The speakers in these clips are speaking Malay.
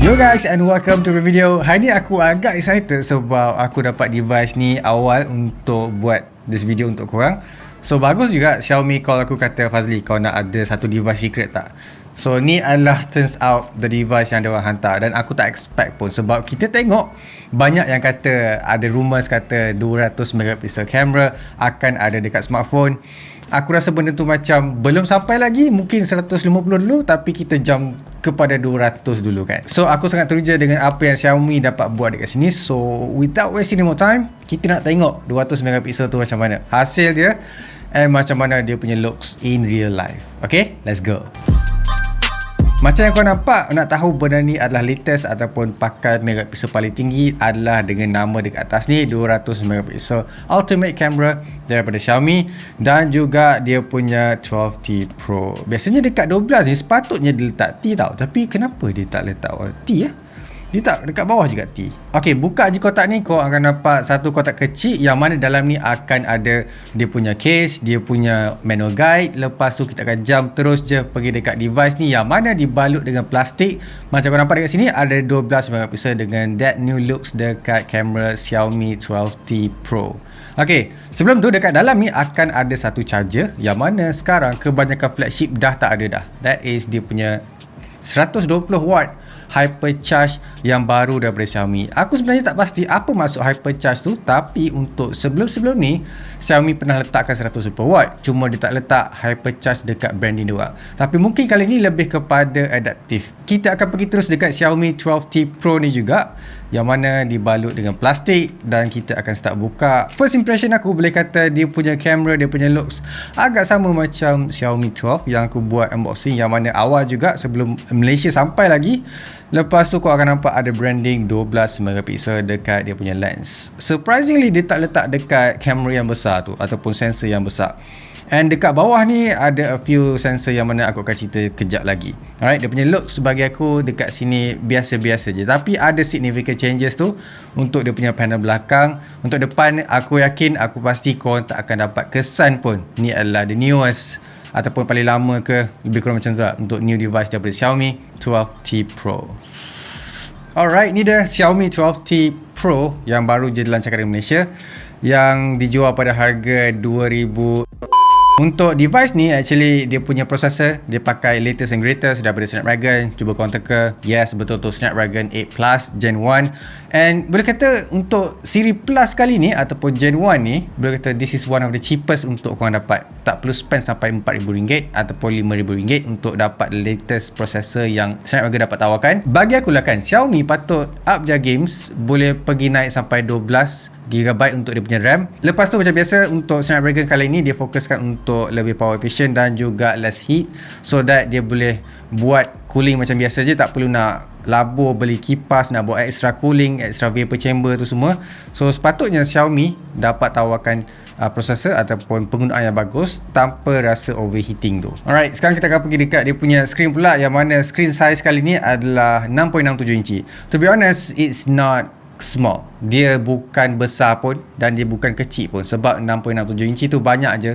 Hello guys and welcome to the video. Hari ni aku agak excited sebab aku dapat device ni awal untuk buat this video untuk korang. So bagus juga Xiaomi call aku kata, Fazli, kau nak ada satu device secret tak? So ni adalah turns out the device yang diorang hantar dan aku tak expect pun sebab kita tengok banyak yang kata, ada rumors kata 200 megapixel kamera akan ada dekat smartphone. Aku rasa benda tu macam belum sampai lagi, mungkin 150 dulu, tapi kita jump kepada 200 dulu kan. So aku sangat teruja dengan apa yang Xiaomi dapat buat dekat sini. So without wasting more time, kita nak tengok 200 megapixel tu macam mana hasil dia and macam mana dia punya looks in real life. Okay, let's go. Macam yang kau nampak, nak tahu benda ni adalah latest ataupun pakai megapixel paling tinggi adalah dengan nama dekat atas ni, 200 megapixel ultimate camera daripada Xiaomi, dan juga dia punya 12T Pro. Biasanya dekat 12 ni sepatutnya dia letak T tau, tapi kenapa dia tak letak T ya? Dia tak dekat bawah juga T. Ok, buka je kotak ni, kau akan nampak satu kotak kecil yang mana dalam ni akan ada dia punya case, dia punya manual guide. Lepas tu kita akan jump terus je pergi dekat device ni yang mana dibalut dengan plastik. Macam kau nampak dekat sini ada 12 megapixel dengan that new looks dekat kamera Xiaomi 12T Pro. Ok, sebelum tu dekat dalam ni akan ada satu charger yang mana sekarang kebanyakan flagship dah tak ada dah. That is dia punya 120 watt hypercharge yang baru daripada Xiaomi. Aku sebenarnya tak pasti apa maksud hypercharge tu, tapi untuk sebelum-sebelum ni Xiaomi pernah letakkan 120 watt, cuma dia tak letak hypercharge dekat branding dia. Tapi mungkin kali ni lebih kepada adaptif. Kita akan pergi terus dekat Xiaomi 12T Pro ni juga, yang mana dibalut dengan plastik, dan kita akan start buka. First impression aku boleh kata dia punya kamera, dia punya looks agak sama macam Xiaomi 12 yang aku buat unboxing, yang mana awal juga sebelum Malaysia sampai lagi. Lepas tu kau akan nampak ada branding 12 megapixel dekat dia punya lens. Surprisingly dia tak letak dekat kamera yang besar tu ataupun sensor yang besar. And dekat bawah ni ada a few sensor yang mana aku akan cerita kejap lagi. Alright, dia punya look sebagai aku dekat sini biasa-biasa je. Tapi ada significant changes tu untuk dia punya panel belakang. Untuk depan aku yakin, aku pasti korang tak akan dapat kesan pun ni adalah the newest ataupun paling lama ke, lebih kurang macam tu lah untuk new device daripada Xiaomi 12T Pro. Alright, ni dia Xiaomi 12T Pro yang baru je dilancarkan di Malaysia, yang dijual pada harga 2,000. Untuk device ni actually dia punya processor dia pakai latest and greatest daripada Snapdragon. Cuba korang teka, yes betul tu, Snapdragon 8 Plus Gen 1. And boleh kata untuk siri Plus kali ni ataupun Gen 1 ni, boleh kata this is one of the cheapest untuk korang dapat. Tak perlu spend sampai RM4,000 ataupun RM5,000 untuk dapat latest processor yang Snapdragon dapat tawarkan. Bagi aku lah kan, Xiaomi patut up their games, boleh pergi naik sampai 12GB untuk dia punya RAM. Lepas tu macam biasa untuk Snapdragon kali ni dia fokuskan untuk lebih power efficient dan juga less heat, so that dia boleh buat cooling macam biasa je, tak perlu nak labur beli kipas, nak buat extra cooling, extra vapor chamber tu semua. So sepatutnya Xiaomi dapat tawarkan prosesor ataupun penggunaan yang bagus tanpa rasa overheating tu. Alright, sekarang kita akan pergi dekat dia punya screen pula, yang mana screen size kali ni adalah 6.67 inci. To be honest, it's not small. Dia bukan besar pun dan dia bukan kecil pun, sebab 6.67 inci tu banyak je.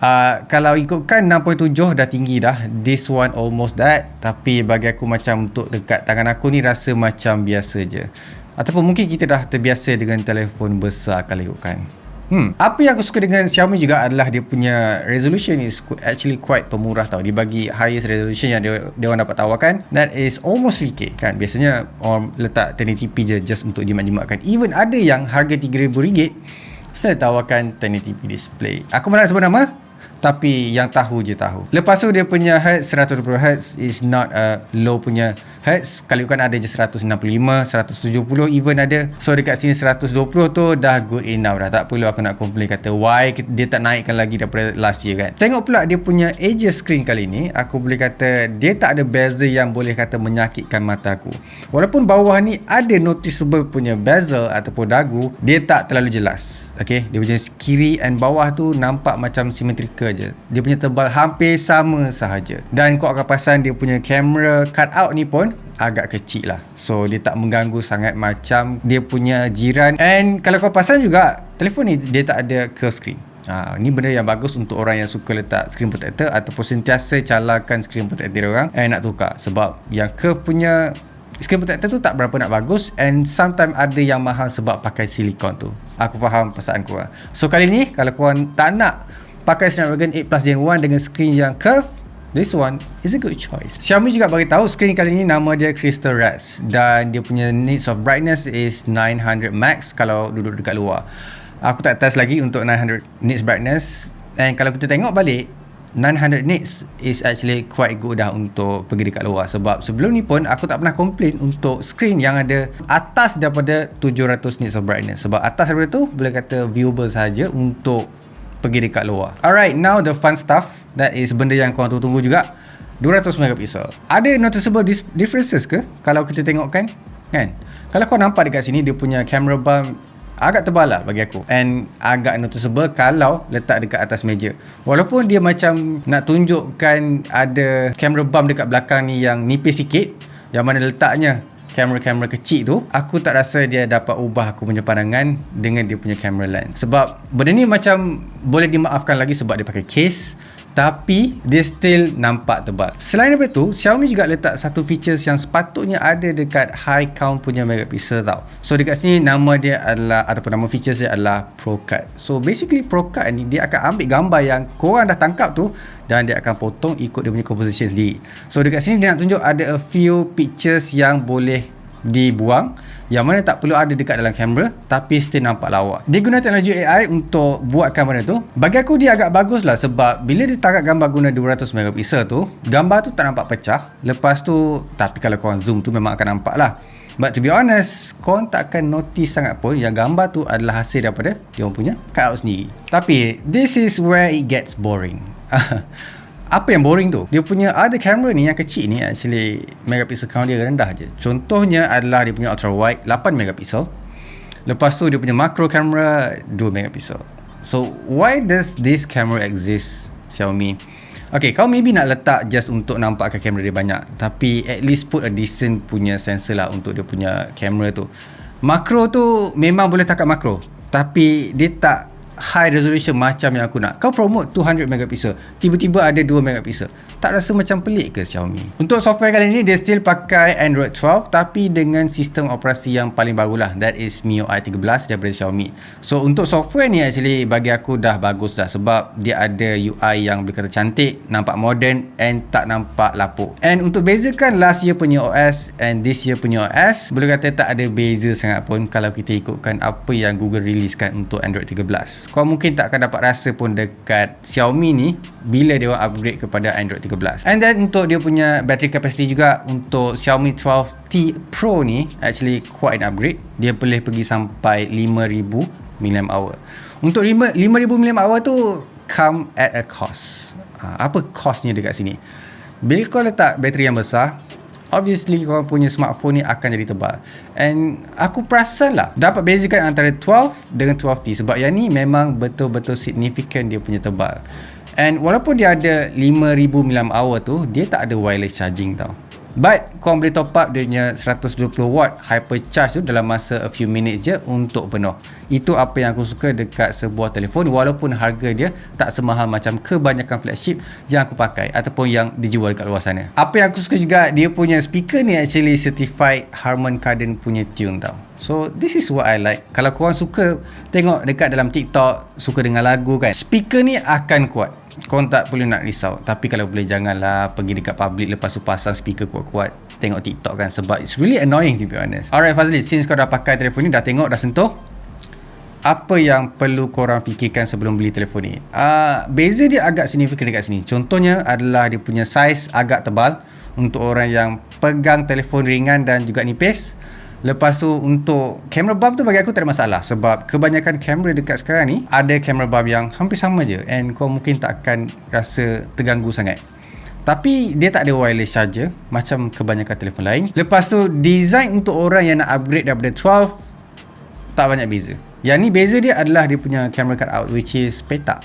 Kalau ikutkan 6.7 dah tinggi dah. This one almost that. Tapi bagi aku macam untuk dekat tangan aku ni rasa macam biasa je. Ataupun mungkin kita dah terbiasa dengan telefon besar kalau ikutkan. Apa yang aku suka dengan Xiaomi juga adalah dia punya resolution is actually quite pemurah tau. Dia bagi highest resolution yang dia orang dapat tawarkan, that is almost 3K kan. Biasanya orang letak 1080p je just untuk jimat-jimatkan. Even ada yang harga RM3,000 saya tawarkan 1080p display. Aku malah sebut nama, tapi yang tahu je tahu. Lepas tu dia punya hertz 120Hz is not a low punya hertz. Kali kan ada je 165, 170 even ada. So dekat sini 120 tu dah good enough dah. Tak perlu aku nak complain kata why dia tak naikkan lagi daripada last year kan. Tengok pula dia punya edges screen kali ni, aku boleh kata dia tak ada bezel yang boleh kata menyakitkan mata aku. Walaupun bawah ni ada noticeable punya bezel ataupun dagu, dia tak terlalu jelas. Okay, dia punya kiri and bawah tu nampak macam symmetrical je. Dia punya tebal hampir sama sahaja. Dan kau akan perasan dia punya kamera cutout ni pun agak kecil lah. So dia tak mengganggu sangat macam dia punya jiran. And kalau kau perasan juga, telefon ni dia tak ada curve screen. Ni benda yang bagus untuk orang yang suka letak screen protector ataupun sentiasa calahkan screen protector orang nak tukar. Sebab yang curve punya screen protector tu tak berapa nak bagus, and sometimes ada yang mahal sebab pakai silikon tu. Aku faham perasaan korang. So kali ni kalau korang tak nak pakai Snapdragon 8 Plus Gen 1 dengan screen yang curve, this one is a good choice. Xiaomi juga bagi tahu screen kali ni nama dia Crystal Reds dan dia punya nits of brightness is 900 max kalau duduk dekat luar. Aku tak test lagi untuk 900 nits brightness, and kalau kita tengok balik 900 nits is actually quite good dah untuk pergi dekat luar, sebab sebelum ni pun aku tak pernah complain untuk screen yang ada atas daripada 700 nits of brightness, sebab atas daripada tu boleh kata viewable saja untuk pergi dekat luar. Alright, now the fun stuff, that is benda yang korang tunggu juga. 200 megapixel. Ada noticeable differences ke kalau kita tengok kan? Kalau kau nampak dekat sini dia punya camera bump agak tebal lah bagi aku, and agak noticeable kalau letak dekat atas meja. Walaupun dia macam nak tunjukkan ada camera bump dekat belakang ni yang nipis sikit, yang mana letaknya kamera-kamera kecil tu, aku tak rasa dia dapat ubah aku punya pandangan dengan dia punya camera lens. Sebab benda ni macam boleh dimaafkan lagi sebab dia pakai case, tapi dia still nampak tebal. Selain daripada tu, Xiaomi juga letak satu features yang sepatutnya ada dekat high count punya megapixel tau. So dekat sini nama dia adalah, ataupun nama features dia adalah ProCut. So basically ProCut ni dia akan ambil gambar yang korang dah tangkap tu dan dia akan potong ikut dia punya composition sendiri. So dekat sini dia nak tunjuk ada a few pictures yang boleh dibuang, yang mana tak perlu ada dekat dalam kamera tapi still nampak lawa. Dia guna teknologi AI untuk buatkan benda tu. Bagi aku dia agak bagus lah, sebab bila dia tangkap gambar guna 200 megapixel tu, gambar tu tak nampak pecah. Lepas tu, tapi kalau korang zoom tu memang akan nampak lah. But to be honest, korang tak akan notice sangat pun yang gambar tu adalah hasil daripada dia punya cutout sendiri. Tapi this is where it gets boring. Apa yang boring tu? Dia punya ada kamera ni yang kecil ni actually megapixel count dia rendah je. Contohnya adalah dia punya ultra wide 8 megapixel. Lepas tu dia punya macro camera 2 megapixel. So why does this camera exist, Xiaomi? Okay, kau maybe nak letak just untuk nampakkan kamera dia banyak, tapi at least put a decent punya sensor lah untuk dia punya kamera tu. Makro tu memang boleh tangkap makro, tapi dia tak high resolution macam yang aku nak. Kau promote 200 megapixel, tiba-tiba ada 2 megapixel. Tak rasa macam pelik ke Xiaomi? Untuk software kali ni dia still pakai Android 12 tapi dengan sistem operasi yang paling baru lah, that is MIUI 13 daripada Xiaomi. So untuk software ni actually bagi aku dah bagus dah, sebab dia ada UI yang boleh kata cantik, nampak modern and tak nampak lapuk. And untuk bezakan last year punya OS and this year punya OS, boleh kata tak ada beza sangat pun kalau kita ikutkan apa yang Google releasekan untuk Android 13. Kau mungkin tak akan dapat rasa pun dekat Xiaomi ni bila dia upgrade kepada Android 13. And then untuk dia punya battery capacity juga, untuk Xiaomi 12T Pro ni actually quite an upgrade. Dia boleh pergi sampai 5000 mAh. Untuk 5000 mAh tu come at a cost. Apa costnya dekat sini? Bila kau letak bateri yang besar, obviously kau punya smartphone ni akan jadi tebal. And aku perasan lah dapat bezakan antara 12 dengan 12T, sebab yang ni memang betul-betul significant dia punya tebal. And walaupun dia ada 5000 mAh tu, dia tak ada wireless charging tau. But kau boleh top up dia punya 120 watt hypercharge tu dalam masa a few minutes je untuk penuh. Itu apa yang aku suka dekat sebuah telefon, walaupun harga dia tak semahal macam kebanyakan flagship yang aku pakai ataupun yang dijual dekat luar sana. Apa yang aku suka juga, dia punya speaker ni actually certified Harman Kardon punya tune tau. So this is what I like. Kalau korang suka tengok dekat dalam TikTok, suka dengar lagu kan, speaker ni akan kuat. Korang tak perlu nak risau. Tapi kalau boleh janganlah pergi dekat public lepas tu pasang speaker kuat-kuat tengok TikTok kan, sebab it's really annoying to be honest. Alright Fazli, since kau dah pakai telefon ni, dah tengok, dah sentuh, apa yang perlu korang fikirkan sebelum beli telefon ni? Beza dia agak signifikan dekat sini. Contohnya adalah dia punya saiz agak tebal untuk orang yang pegang telefon ringan dan juga nipis. Lepas tu untuk camera bump tu bagi aku tak ada masalah, sebab kebanyakan kamera dekat sekarang ni ada camera bump yang hampir sama je, and kau mungkin tak akan rasa terganggu sangat. Tapi dia tak ada wireless charger macam kebanyakan telefon lain. Lepas tu design untuk orang yang nak upgrade daripada 12 tak banyak beza. Yang ni beza dia adalah dia punya camera cutout, which is petak.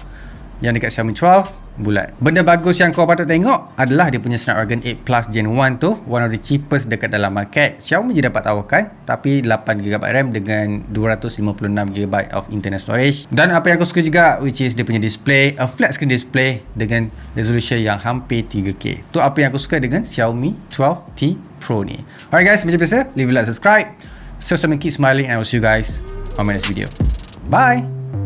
Yang dekat Xiaomi 12 bulat. Benda bagus yang kau patut tengok adalah dia punya Snapdragon 8 Plus Gen 1 tu one of the cheapest dekat dalam market. Xiaomi je dapat tawarkan, tapi 8GB RAM dengan 256GB of internal storage. Dan apa yang aku suka juga, which is dia punya display, a flat screen display dengan resolution yang hampir 3K. Tu apa yang aku suka dengan Xiaomi 12T Pro ni. Alright guys, macam biasa, leave a like, subscribe. So keep smiling and I will see you guys on my next video. Bye!